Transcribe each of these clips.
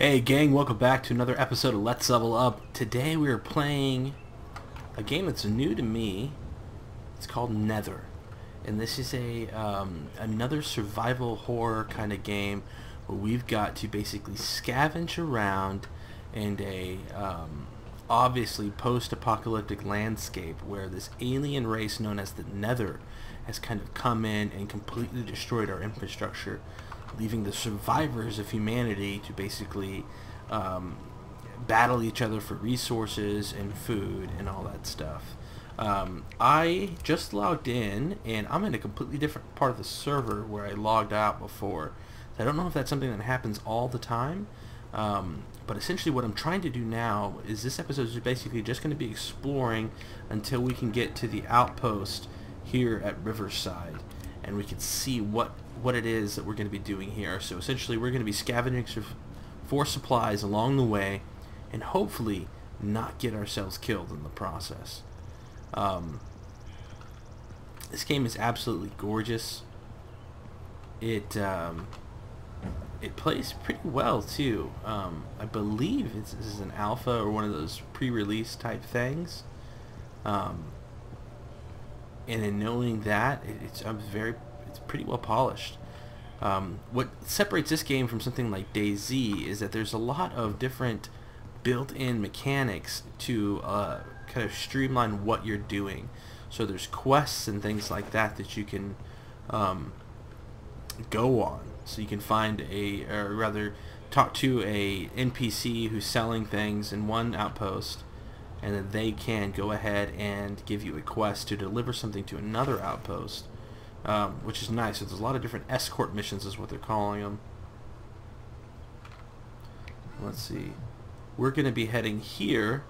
Hey gang, welcome back to another episode of Let's Level Up. Today we are playing a game that's new to me. It's called Nether. And this is another survival horror kind of game where we've got to basically scavenge around in a obviously post-apocalyptic landscape where this alien race known as the Nether has kind of come in and completely destroyed our infrastructure, leaving the survivors of humanity to basically battle each other for resources and food and all that stuff. I just logged in and I'm in a completely different part of the server where I logged out before. So I don't know if that's something that happens all the time, but essentially what I'm trying to do now is this episode is basically just going to be exploring until we can get to the outpost here at Riverside and we can see what it is that we're going to be doing here. So essentially we're going to be scavenging for supplies along the way and hopefully not get ourselves killed in the process. This game is absolutely gorgeous. It plays pretty well too. I believe this is an alpha or one of those pre-release type things. And in knowing that, it's pretty well polished. What separates this game from something like DayZ is that there's a lot of different built-in mechanics to kind of streamline what you're doing. So there's quests and things like that that you can go on. So you can find or rather talk to a NPC who's selling things in one outpost, and then they can go ahead and give you a quest to deliver something to another outpost, which is nice. So there's a lot of different escort missions is what they're calling them. Let's see. We're going to be heading here,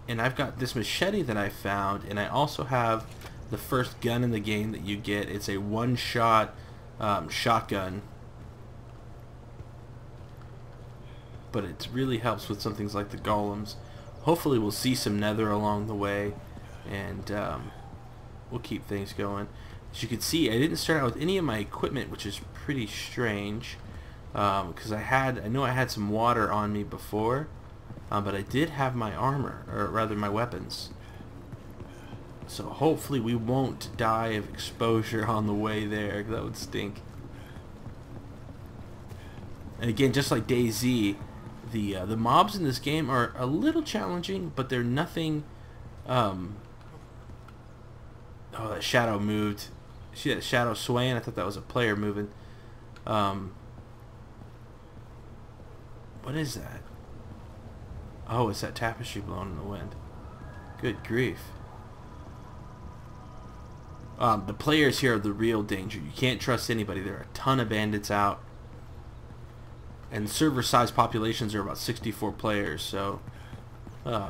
and I've got this machete that I found, and I also have the first gun in the game that you get. It's a one-shot shotgun, but it really helps with some things like the golems. Hopefully we'll see some nether along the way, and we'll keep things going. As you can see, I didn't start out with any of my equipment, which is pretty strange, because I know I had some water on me before, but I did have my armor, or rather my weapons. So hopefully we won't die of exposure on the way there. That would stink. And again, just like DayZ, the mobs in this game are a little challenging, but they're nothing. Oh, that shadow moved. See that shadow swaying? I thought that was a player moving. What is that? Oh, it's that tapestry blowing in the wind. Good grief. The players here are the real danger. You can't trust anybody. There are a ton of bandits out. And server size populations are about 64 players, so I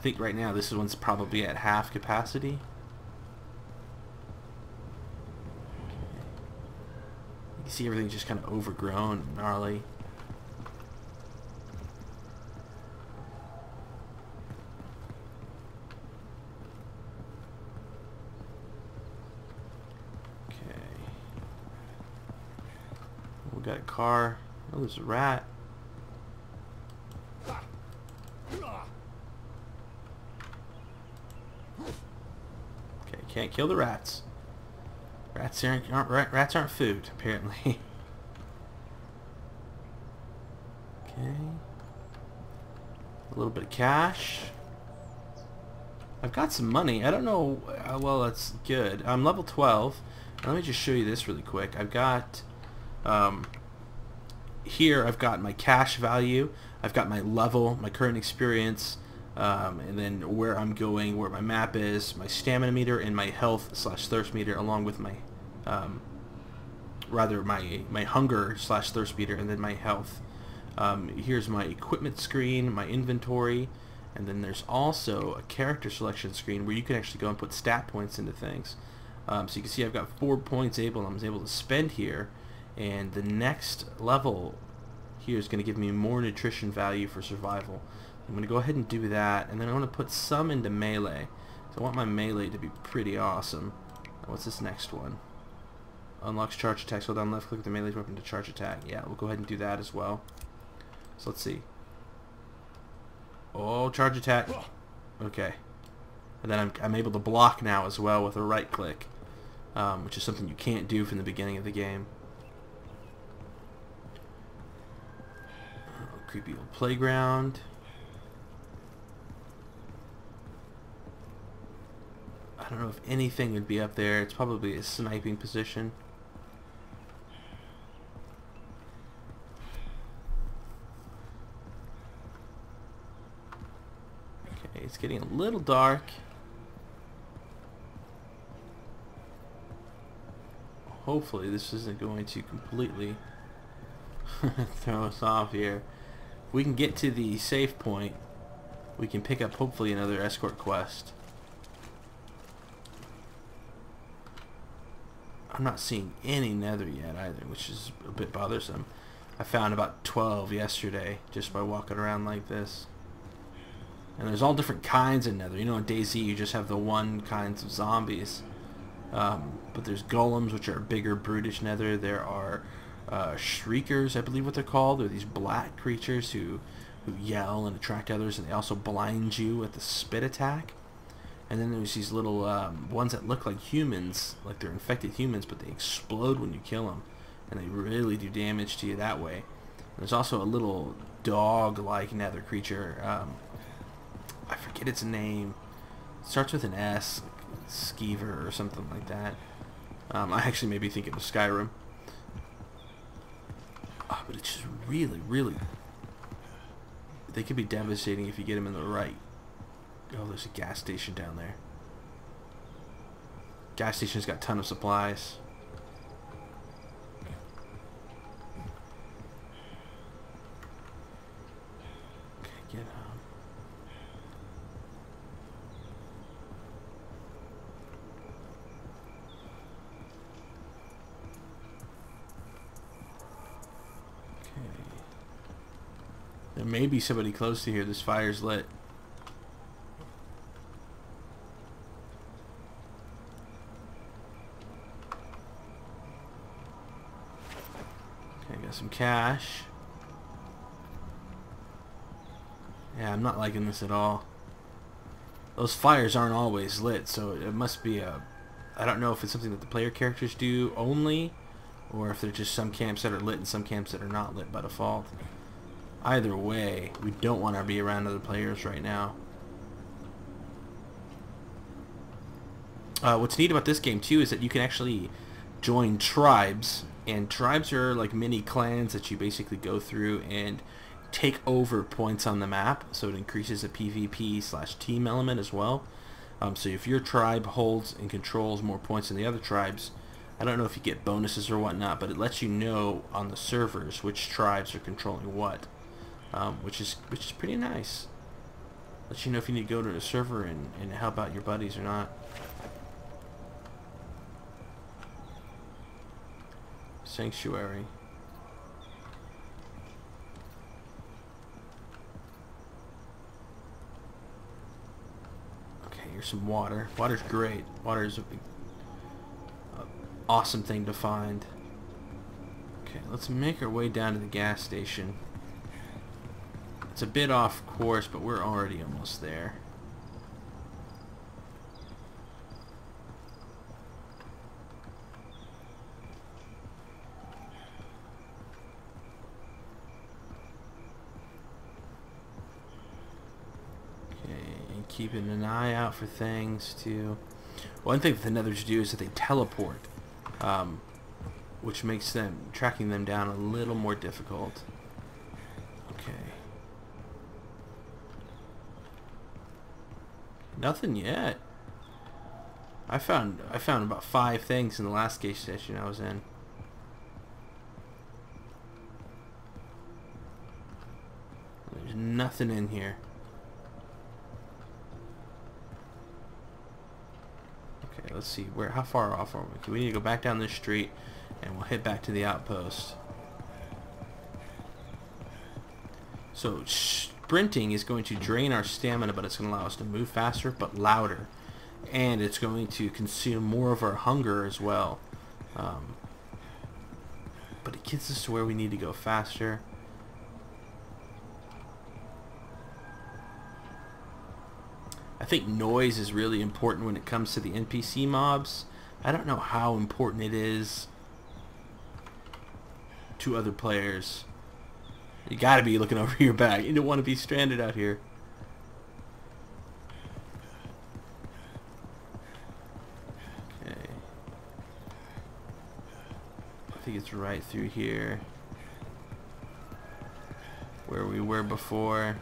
think right now this one's probably at half capacity. You can see everything's just kind of overgrown and gnarly. We got a car. Oh, there's a rat. Okay, can't kill the rats. Rats aren't food, apparently. Okay. A little bit of cash. I've got some money. I don't know. Well, that's good. I'm level 12. Let me just show you this really quick. I've got here I've got my cash value, I've got my level, my current experience, and then where I'm going, where my map is, my stamina meter, and my health / thirst meter, along with my my hunger / thirst meter, and then my health. Here's my equipment screen, my inventory, and then there's also a character selection screen where you can actually go and put stat points into things. So you can see I've got 4 points I was able to spend here, and the next level here is going to give me more nutrition value for survival. I'm going to go ahead and do that, and then I want to put some into melee. So I want my melee to be pretty awesome. What's this next one? Unlocks charge attacks. Hold down left click with the melee weapon to charge attack. Yeah, we'll go ahead and do that as well. So let's see. Oh, charge attack. Okay. And then I'm able to block now as well with a right click, which is something you can't do from the beginning of the game. Oh, creepy old playground. I don't know if anything would be up there. It's probably a sniping position. Okay, it's getting a little dark. Hopefully this isn't going to completely throw us off here. If we can get to the save point, we can pick up hopefully another escort quest. I'm not seeing any nether yet either, which is a bit bothersome. I found about 12 yesterday just by walking around like this. And there's all different kinds of nether. You know, in DayZ you just have the one kinds of zombies. But there's golems, which are bigger, brutish nether. There are shriekers, I believe what they're called. They're these black creatures who yell and attract others, and they also blind you with the spit attack. And then there's these little ones that look like humans, like they're infected humans, but they explode when you kill them, and they really do damage to you that way. And there's also a little dog-like nether creature. I forget its name. It starts with an S, like Skeever or something like that. I actually maybe think it was Skyrim. But it's just really, really... They could be devastating if you get them in the right. Oh, there's a gas station down there. Gas station's got a ton of supplies. Okay, get out. Okay. There may be somebody close to here. This fire's lit. Got some cash. Yeah, I'm not liking this at all. Those fires aren't always lit, so it must be a... I don't know if it's something that the player characters do only, or if there's just some camps that are lit and some camps that are not lit by default. Either way, we don't want to be around other players right now. What's neat about this game too is that you can actually join tribes, and tribes are like mini clans that you basically go through and take over points on the map, so it increases the PvP/team element as well. So if your tribe holds and controls more points than the other tribes, I don't know if you get bonuses or whatnot, but it lets you know on the servers which tribes are controlling what, which is pretty nice. Lets you know if you need to go to a server and help out your buddies or not. Sanctuary. Okay, here's some water. Water's great. Water is a big, awesome thing to find. Okay, let's make our way down to the gas station. It's a bit off course, but we're already almost there. Keeping an eye out for things too. One thing that the Nethers do is that they teleport, which makes them tracking them down a little more difficult. Okay. Nothing yet. I found about 5 things in the last gas station I was in. There's nothing in here. Okay, let's see, how far off are we? Okay, we need to go back down this street and we'll head back to the outpost. So sprinting is going to drain our stamina, but it's going to allow us to move faster but louder, and it's going to consume more of our hunger as well. but it gets us to where we need to go faster. I think noise is really important when it comes to the NPC mobs. I don't know how important it is to other players. You gotta be looking over your back. You don't want to be stranded out here. Okay. I think it's right through here where we were before.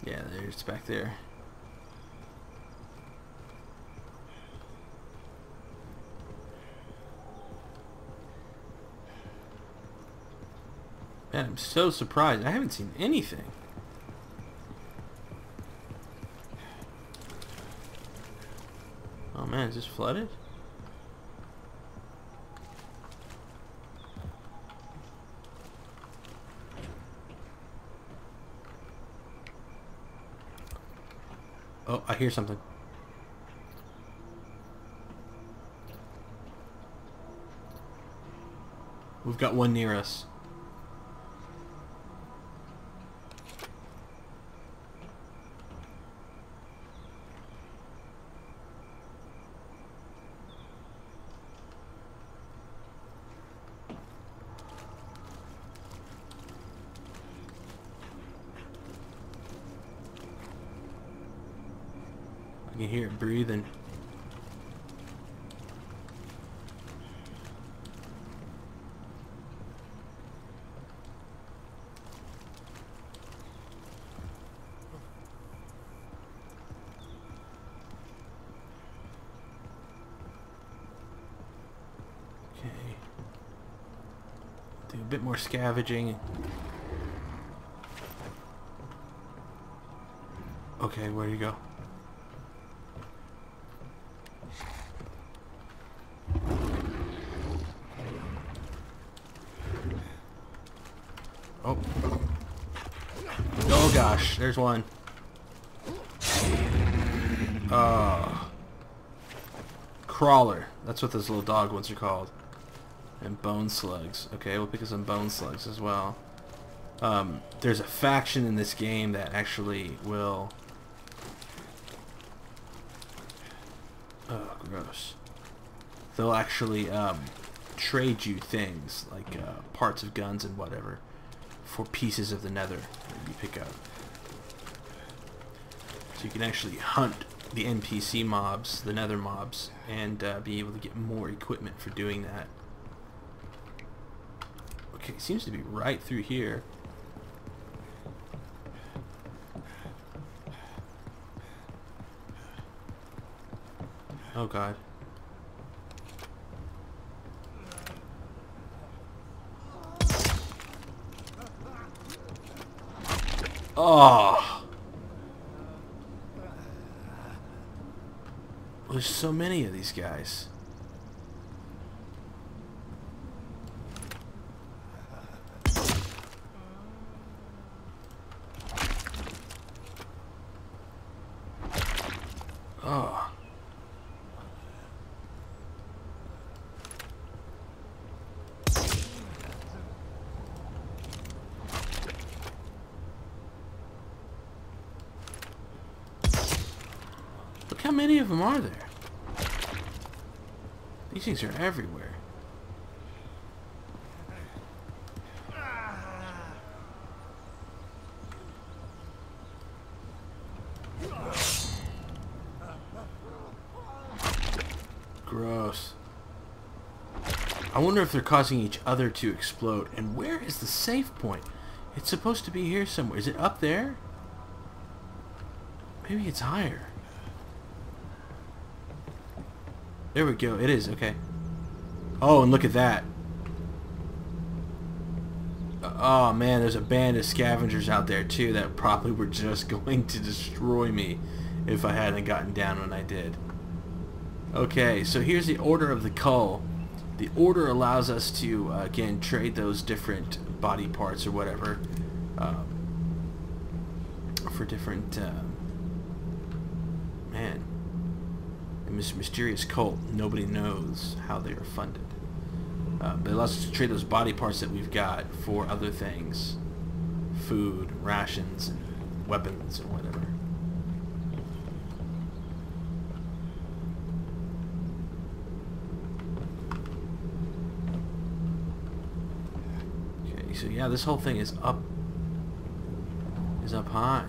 Yeah, there's back there. Man, I'm so surprised. I haven't seen anything. Oh man, is this flooded? Oh, I hear something. We've got one near us. I can hear it breathing. Okay. Do a bit more scavenging. Okay, where do you go? Oh. Oh gosh, there's one. Crawler. That's what those little dog ones are called. And bone slugs. Okay, we'll pick up some bone slugs as well. There's a faction in this game that actually will... Oh, gross. They'll actually trade you things, like parts of guns and whatever, for pieces of the Nether that you pick up. So you can actually hunt the NPC mobs, the Nether mobs, and be able to get more equipment for doing that. Okay, seems to be right through here. Oh god. Oh! There's so many of these guys. Oh. Look how many of them are there. These things are everywhere. Gross. I wonder if they're causing each other to explode. And where is the safe point? It's supposed to be here somewhere. Is it up there? Maybe it's higher. There we go. It is. Okay. Oh, and look at that. Oh, man. There's a band of scavengers out there, too, that probably were just going to destroy me if I hadn't gotten down when I did. Okay, so here's the Order of the Cull. The Order allows us to, again, trade those different body parts or whatever for different, man, a mysterious cult. Nobody knows how they are funded. But it allows us to trade those body parts that we've got for other things. Food, rations, and weapons, and whatever. Okay, so yeah, this whole thing is up high.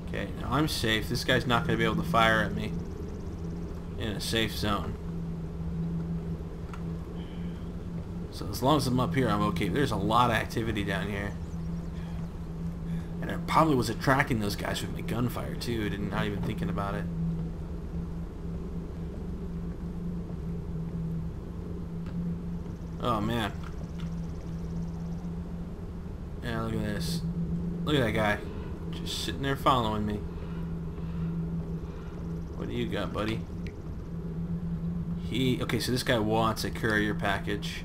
Okay, now I'm safe. This guy's not going to be able to fire at me in a safe zone. So as long as I'm up here, I'm okay. There's a lot of activity down here. And I probably was attracting those guys with my gunfire too, not even thinking about it. Oh man. Yeah, look at this. Look at that guy. Just sitting there following me. What do you got, buddy? Okay, so this guy wants a courier package.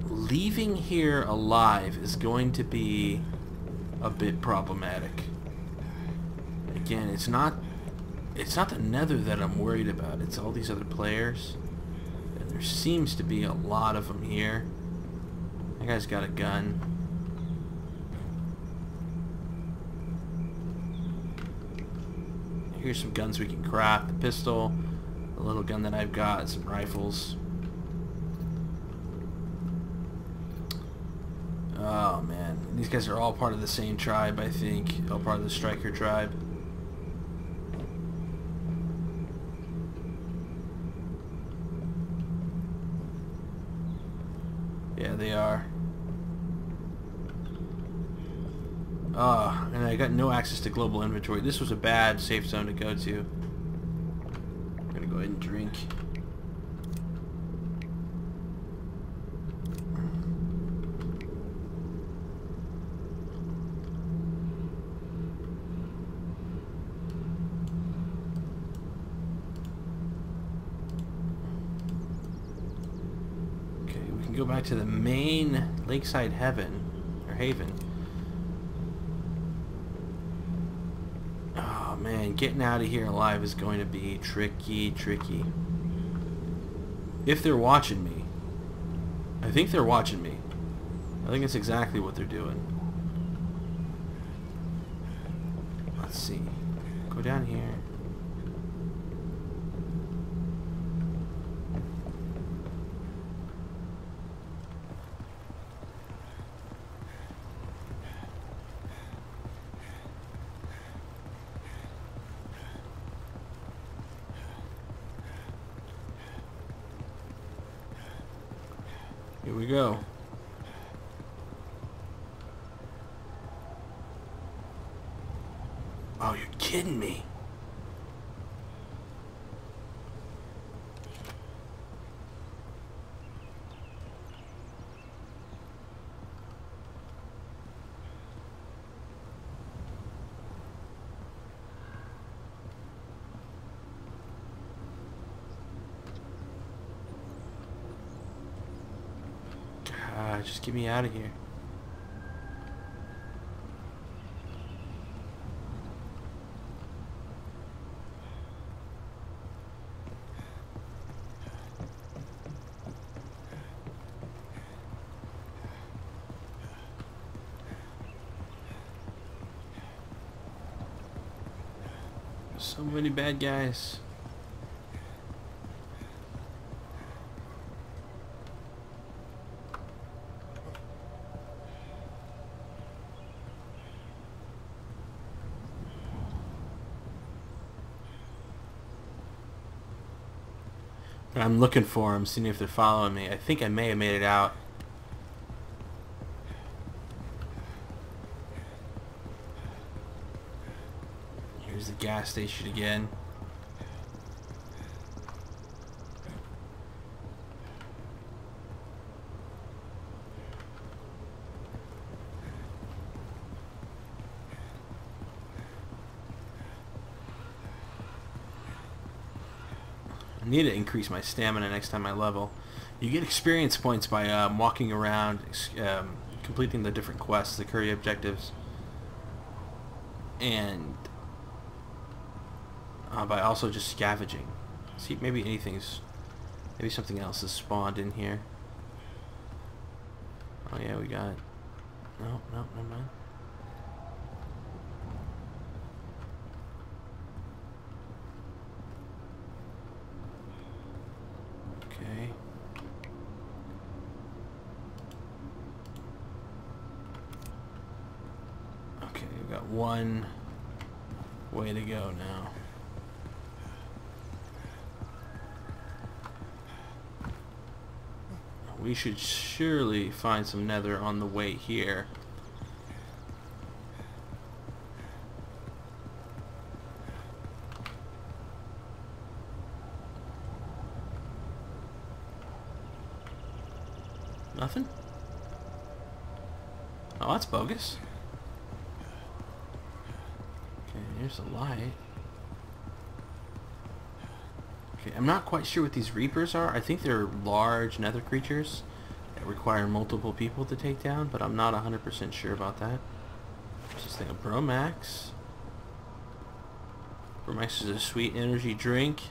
Leaving here alive is going to be a bit problematic. Again, it's not the Nether that I'm worried about. It's all these other players. And there seems to be a lot of them here. That guy's got a gun. Here's some guns we can craft. The pistol, the little gun that I've got, some rifles. Oh man, these guys are all part of the same tribe, I think. All part of the Striker tribe. Yeah, they are. And I got no access to global inventory. This was a bad safe zone to go to. I'm gonna go ahead and drink. Go back to the main lakeside haven. Oh man, getting out of here alive is going to be tricky. If they're watching me. I think they're watching me. I think it's exactly what they're doing. Let's see. Go down here. Here we go. Oh, you're kidding me. Just get me out of here. So many bad guys. I'm looking for them, seeing if they're following me. I think I may have made it out. Here's the gas station again. I need to increase my stamina next time I level. You get experience points by walking around, completing the different quests, the curry objectives, and by also just scavenging. See, maybe maybe something else is spawned in here. Oh yeah, we got. No, never mind. Okay. Okay, we've got one way to go now. We should surely find some nether on the way here. Nothing? Oh, that's bogus. Okay, here's a light. Okay, I'm not quite sure what these reapers are. I think they're large nether creatures that require multiple people to take down, but I'm not 100% sure about that. There's this thing of Bromax. Bromax is a sweet energy drink.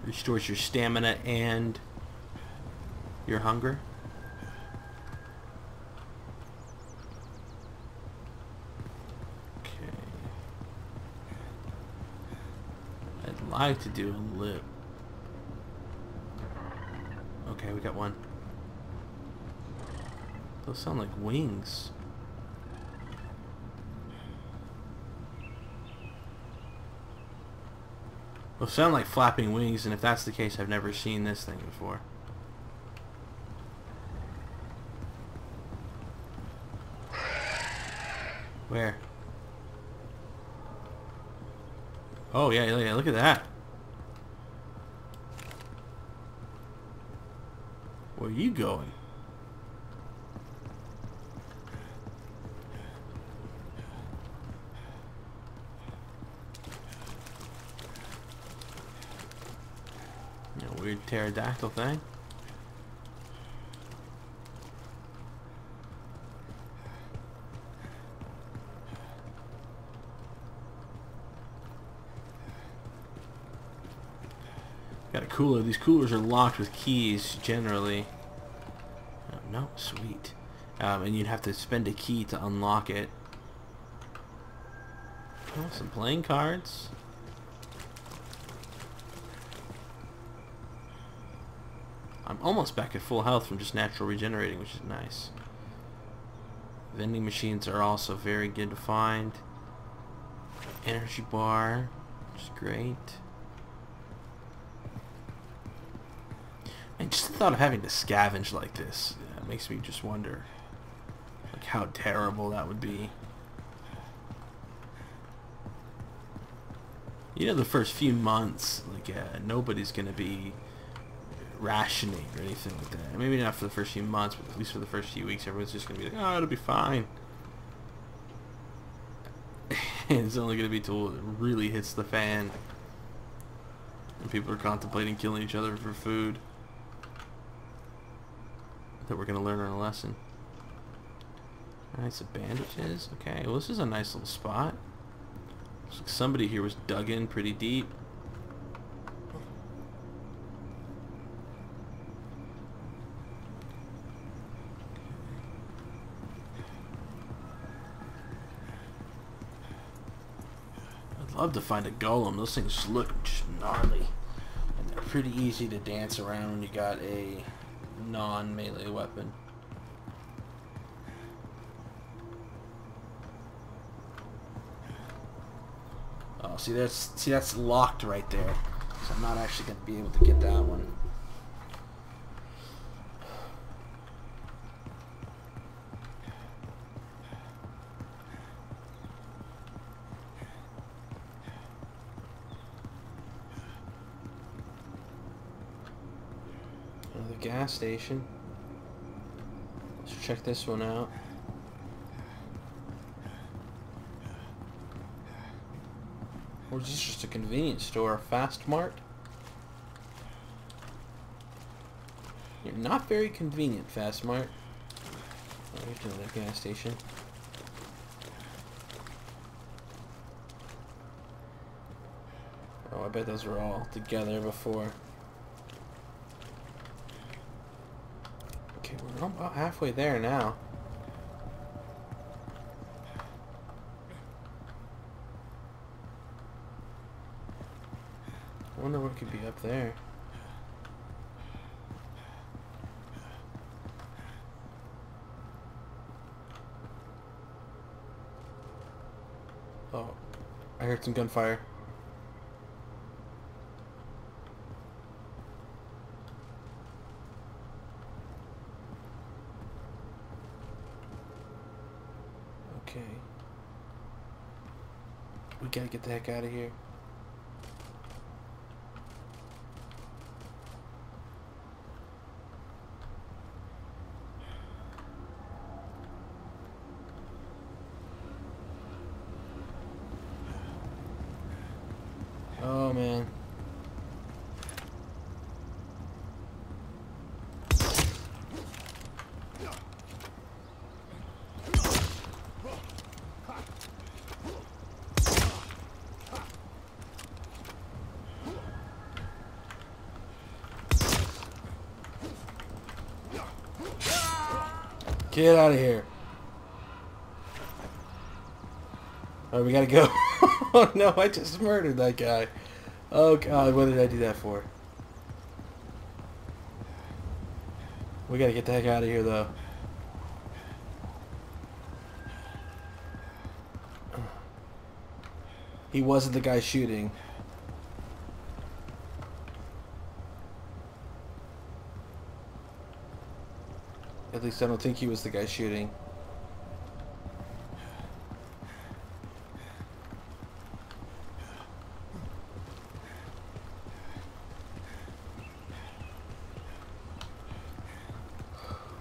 Restores your stamina and your hunger. Okay. I'd like to do a lip. Okay, we got one. Those sound like wings. Those sound like flapping wings, and if that's the case, I've never seen this thing before. Where? Oh yeah, look at that. Where are you going? Weird pterodactyl thing. Got a cooler. These coolers are locked with keys generally. Oh, no, sweet. And you'd have to spend a key to unlock it. Oh, some playing cards. I'm almost back at full health from just natural regenerating, which is nice. Vending machines are also very good to find. Energy bar, which is great. And just the thought of having to scavenge like this makes me just wonder like how terrible that would be. You know, the first few months, like nobody's gonna be rationing or anything like that. Maybe not for the first few months, but at least for the first few weeks, everyone's just gonna be like, "Oh, it'll be fine." And it's only gonna be till it really hits the fan, and people are contemplating killing each other for food, that we're gonna learn our lesson. Alright, so bandages. Okay, well this is a nice little spot. Looks like somebody here was dug in pretty deep. I'd love to find a golem. Those things look just gnarly. And they're pretty easy to dance around when you got a non-melee weapon. Oh, see that's locked right there. So I'm not actually going to be able to get that one. Another gas station. Let's check this one out. Or is this just a convenience store? A Fast Mart? Not very convenient, Fast Mart. Oh, here's another gas station. Oh, I bet those were all together before. Okay, we're about halfway there now. I wonder what could be up there. Oh, I heard some gunfire. Okay. We gotta get the heck out of here. Oh man. Get out of here. Alright, we gotta go. Oh no, I just murdered that guy. Oh god, what did I do that for? We gotta get the heck out of here though. He wasn't the guy shooting. At least I don't think he was the guy shooting.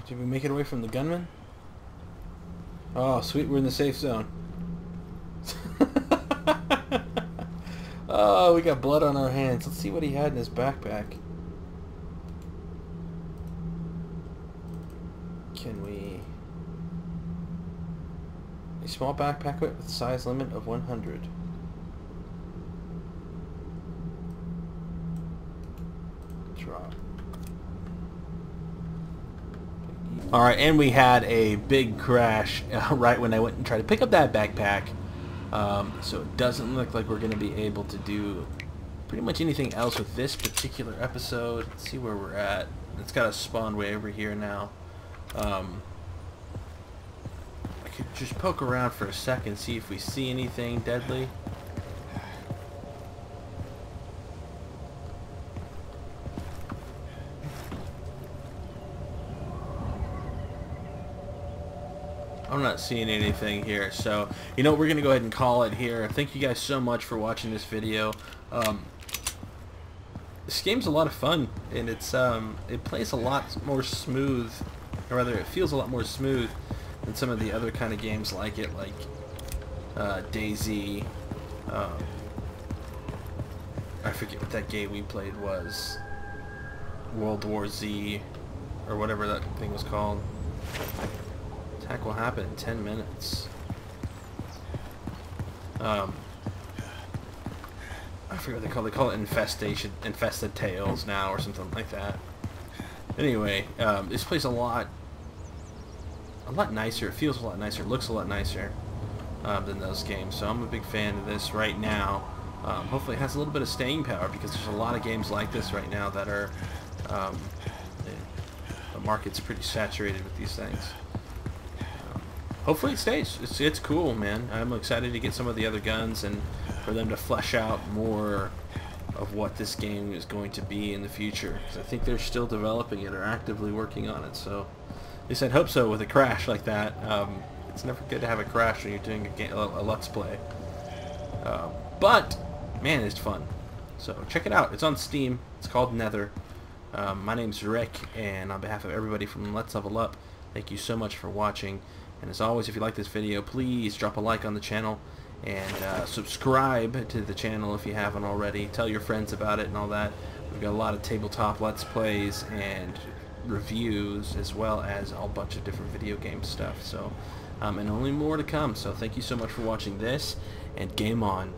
Did we make it away from the gunman? Oh, sweet, we're in the safe zone. Oh, we got blood on our hands. Let's see what he had in his backpack. Can we... A small backpack with size limit of 100. Drop. Alright, and we had a big crash right when I went and tried to pick up that backpack. So it doesn't look like we're going to be able to do pretty much anything else with this particular episode. Let's see where we're at. It's got a spawn way over here now. I could just poke around for a second, see if we see anything deadly. I'm not seeing anything here, so you know we're gonna go ahead and call it here. Thank you guys so much for watching this video. This game's a lot of fun, and it's it plays a lot more smooth, or rather it feels a lot more smooth than some of the other kind of games like it, like DayZ. I forget what that game we played was. World War Z, or whatever that thing was called. Attack will happen in 10 minutes. I forget what they call it. Infested Tales now, or something like that. Anyway, this plays a lot nicer. It feels a lot nicer. It looks a lot nicer than those games. So I'm a big fan of this right now. Hopefully it has a little bit of staying power, because there's a lot of games like this right now that are the market's pretty saturated with these things. Hopefully it stays. It's cool, man. I'm excited to get some of the other guns and for them to flesh out more of what this game is going to be in the future. Because I think they're still developing it or actively working on it. So at least I'd hope so with a crash like that. It's never good to have a crash when you're doing a Let's Play. But, man, it's fun. So check it out. It's on Steam. It's called Nether. My name's Rick, and on behalf of everybody from Let's Level Up, thank you so much for watching. And as always, if you like this video, please drop a like on the channel and subscribe to the channel if you haven't already. Tell your friends about it and all that. We've got a lot of tabletop Let's Plays and reviews, as well as a bunch of different video game stuff. So, and only more to come. So thank you so much for watching this, and game on.